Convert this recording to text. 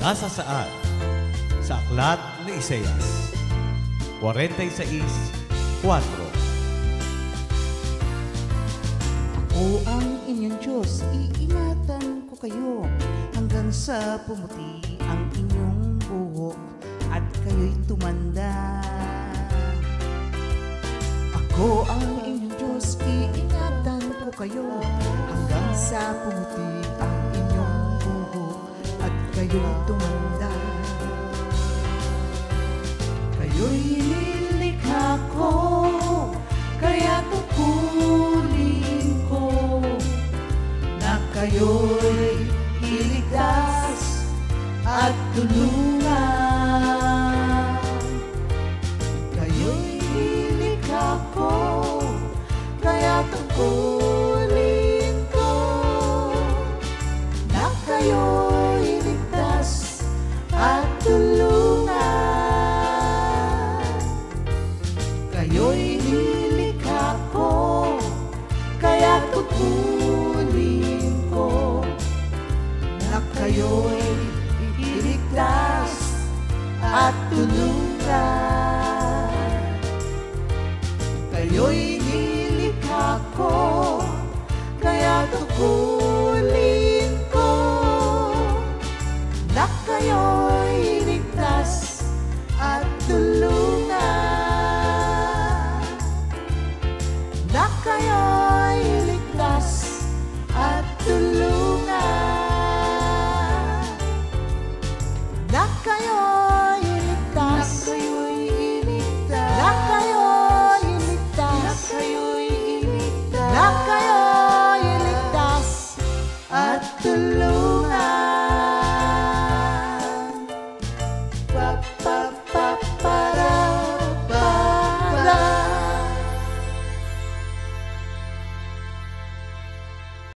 Nasa saan? Sa aklat ni Isaias 46:4. Ako ang inyong Diyos, iingatan ko kayo hanggang sa pumuti ang inyong buhok at kayo'y tumanda. Ako ang inyong Diyos, iingatan ko kayo hanggang sa pumuti ang inyong buhok at kayo'y tumanda. Kayo'y nilikha ko, kaya tungkulin ko na kayo'y iligtas at tulungan. Kayo'y nilikha ko, kaya tungkulin ko na kayo'y iligtas at tulungan. Kayo'y nilikha ko, kaya tungkulin ko na kayo'y iligtas at tulungan. Kayo'y nilikha ko, kaya tungkulin ko na kayo'y iligtas at tulungan. Na kayo'y iligtas at tulungan. Na kayo'y iligtas. Na kayo'y iligtas. Na kayo'y iligtas. Na kayo'y iligtas at tulungan.